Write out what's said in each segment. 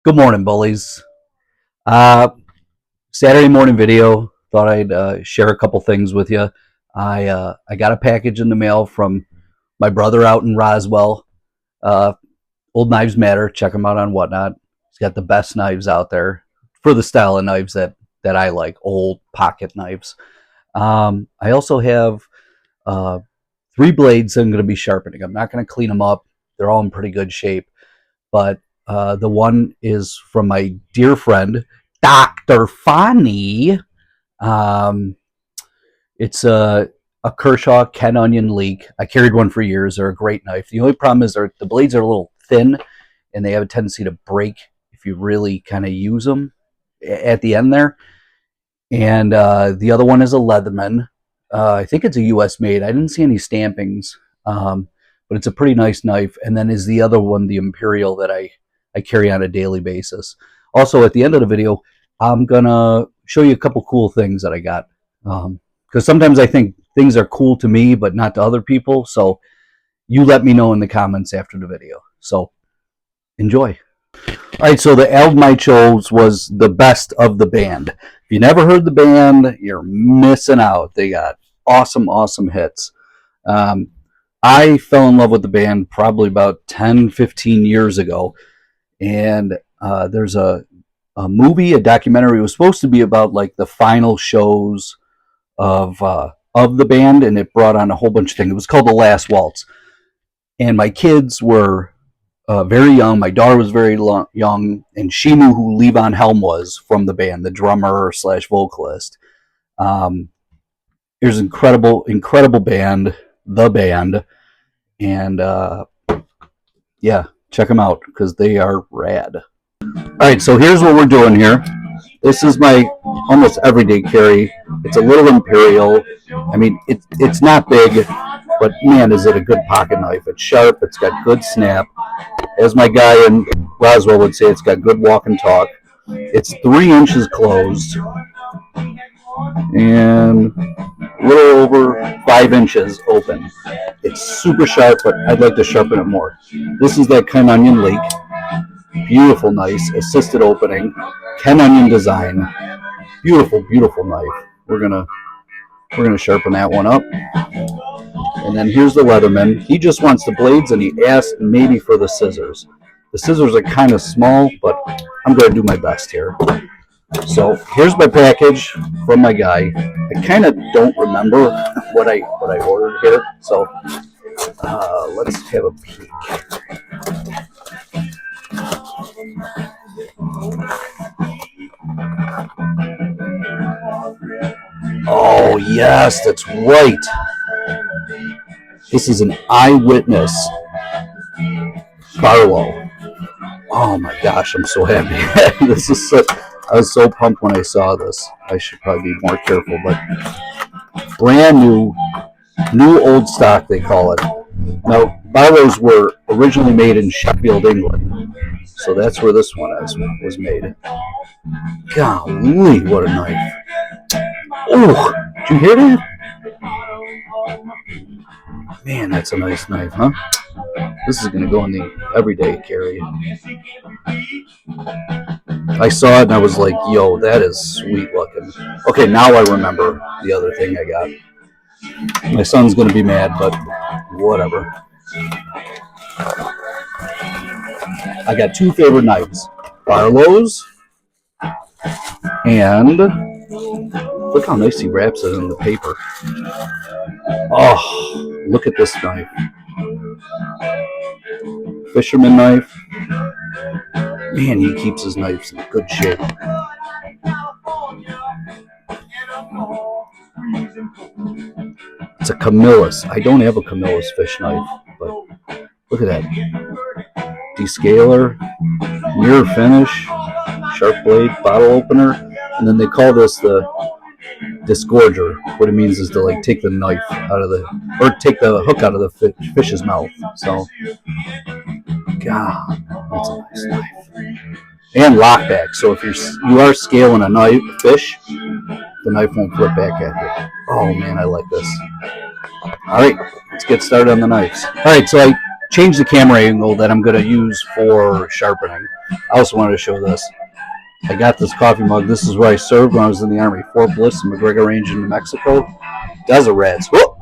Good morning, bullies. Uh, Saturday morning video. Thought I'd share a couple things with you. I got a package in the mail from my brother out in Roswell. Uh, Old Knives Matter. Check him out on Whatnot. He's got the best knives out there for the style of knives that I like. Old pocket knives. I also have uh, three blades I'm going to be sharpening. I'm not going to clean them up. They're all in pretty good shape, but the one is from my dear friend, Dr. Fani. Um, it's a Kershaw Ken Onion Leek. I carried one for years. They're a great knife. The only problem is the blades are a little thin and they have a tendency to break if you really kind of use them at the end there. And the other one is a Leatherman. I think it's a U.S. made. I didn't see any stampings, but it's a pretty nice knife. And then is the other one, the Imperial, that I carry on a daily basis. Also, at the end of the video, I'm going to show you a couple cool things that I got. Because sometimes I think things are cool to me, but not to other people. So you let me know in the comments after the video. So enjoy. All right, so the album I chose was the best of the band. If you never heard the band, you're missing out. They got awesome, awesome hits. I fell in love with the band probably about 10, 15 years ago. And there's a movie, a documentary. It was supposed to be about like the final shows of the band, and it brought on a whole bunch of things. It was called The Last Waltz. And my kids were very young. My daughter was very young, and she knew who Levon Helm was from the band, the drummer slash vocalist. It was an incredible, incredible band, the band, and yeah, check them out because they are rad. All right, so here's what we're doing here. This is my almost everyday carry. It's a little Imperial. I mean, it's not big, but man, is it a good pocket knife. It's sharp. It's got good snap. As my guy in Roswell would say, it's got good walk and talk. It's 3 inches closed and a little over 5 inches open. It's super sharp, but I'd like to sharpen it more. This is that Ken Onion Leek. Beautiful, nice assisted opening. Ken Onion design. Beautiful, beautiful knife. We're gonna sharpen that one up. And then here's the Leatherman. He just wants the blades, and he asked maybe for the scissors. The scissors are kind of small, but I'm going to do my best here. So here's my package from my guy. I kind of don't remember what I ordered here, so let's have a peek. Oh yes, that's right. This is an Eyewitness Carlo. Oh my gosh, I'm so happy. This is so, I was so pumped when I saw this. I should probably be more careful, but brand new old stock they call it. Now, Barlows were originally made in Sheffield, England, so that's where this one was made. Golly, what a knife! Oh, did you hear that? Man, that's a nice knife, huh? This is going to go in the everyday carry. I saw it and I was like, yo, that is sweet looking. Okay, now I remember the other thing I got. My son's going to be mad, but whatever. I got 2 favorite knives. Barlow's, and look how nice he wraps it in the paper. Oh, look at this knife. Fisherman knife. Man, he keeps his knives in good shape. It's a Camillus. I don't have a Camillus fish knife, but look at that. Descaler, mirror finish, sharp blade, bottle opener, and then they call this the disgorger. What it means is to like take the knife out of or take the hook out of the fish's mouth. So, God, that's a nice knife. And lockback. So if you are scaling a fish, the knife won't flip back at you. Oh man, I like this. All right, let's get started on the knives. All right, so changed the camera angle that I'm going to use for sharpening. I also wanted to show this. I got this coffee mug. This is where I served when I was in the Army. Fort Bliss and McGregor Range in New Mexico. Desert Rats. Whoop!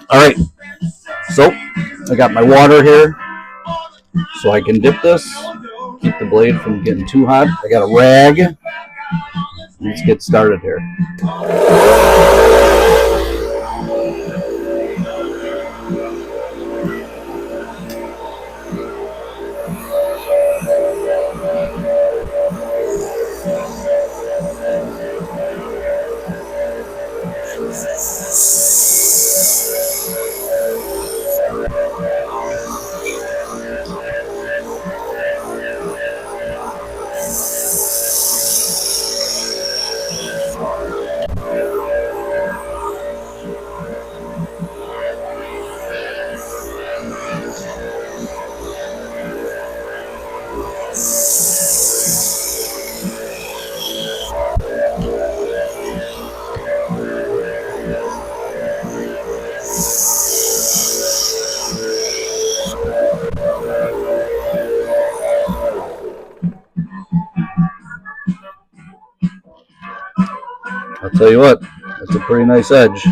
All right. So I got my water here so I can dip this. Keep the blade from getting too hot. I got a rag. Let's get started here. I'll tell you what, that's a pretty nice edge.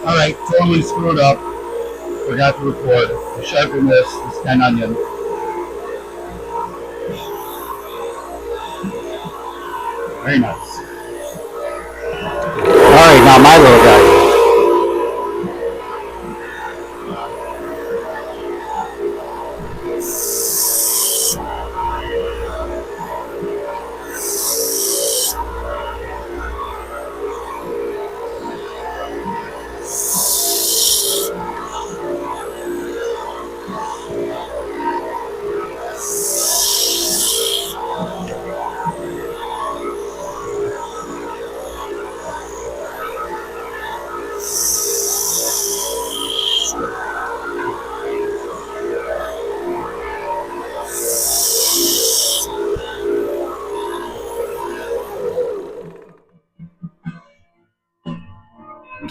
Alright, totally screwed up. Forgot to record. To sharpen this 10 onion. Very nice. Alright, now my little guy.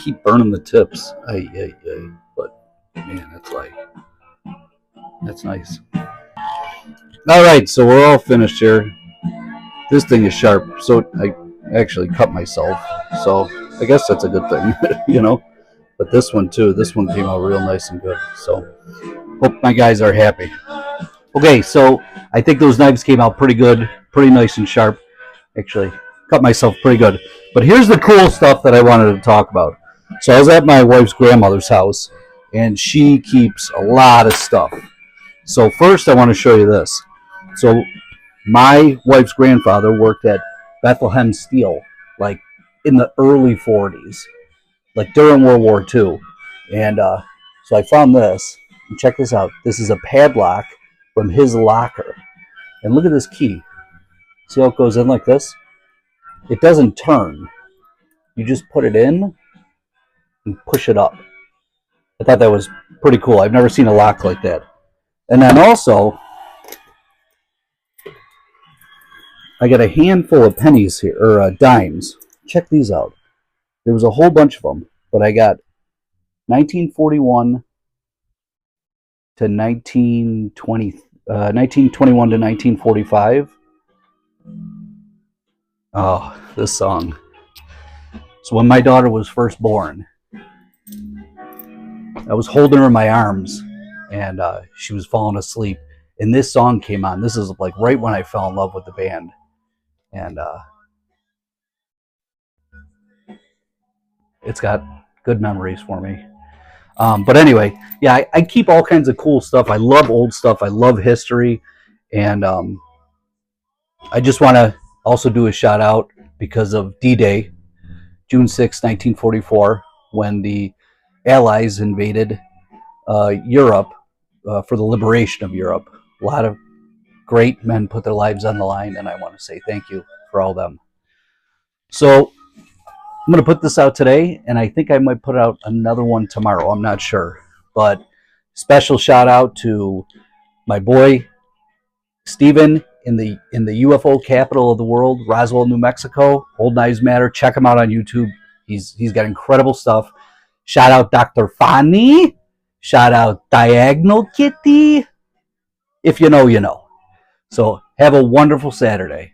Keep burning the tips. But man, that's nice. All right, so we're all finished here. This thing is sharp, so I actually cut myself. So I guess that's a good thing, you know. But this one too, this one came out real nice and good. So hope my guys are happy. Okay, so I think those knives came out pretty good, pretty nice and sharp. Actually, cut myself pretty good. But here's the cool stuff that I wanted to talk about. So I was at my wife's grandmother's house, and she keeps a lot of stuff. So first I want to show you this. So my wife's grandfather worked at Bethlehem Steel, like in the early 40s, like during World War II. And so I found this. And check this out. This is a padlock from his locker. And look at this key. See how it goes in like this? It doesn't turn. You just put it in and push it up. I thought that was pretty cool. I've never seen a lock like that. And then also, I got a handful of pennies here, or dimes. Check these out. There was a whole bunch of them, but I got 1941 to 1921 to 1945. Oh, this song. So when my daughter was first born, I was holding her in my arms, and she was falling asleep. And this song came on. This is like right when I fell in love with the band. And it's got good memories for me. But anyway, yeah, I keep all kinds of cool stuff. I love old stuff. I love history. And I just want to also do a shout out because of D-Day, June 6, 1944, when the Allies invaded Europe for the liberation of Europe. A lot of great men put their lives on the line, and I want to say thank you for all of them. So I'm going to put this out today, and I think I might put out another one tomorrow. I'm not sure. But special shout out to my boy Steven in the UFO capital of the world, Roswell, New Mexico. Old Knives Matter. Check him out on YouTube. He's got incredible stuff. Shout out Dr. Fani. Shout out Diagonal Kitty. If you know, you know. So have a wonderful Saturday.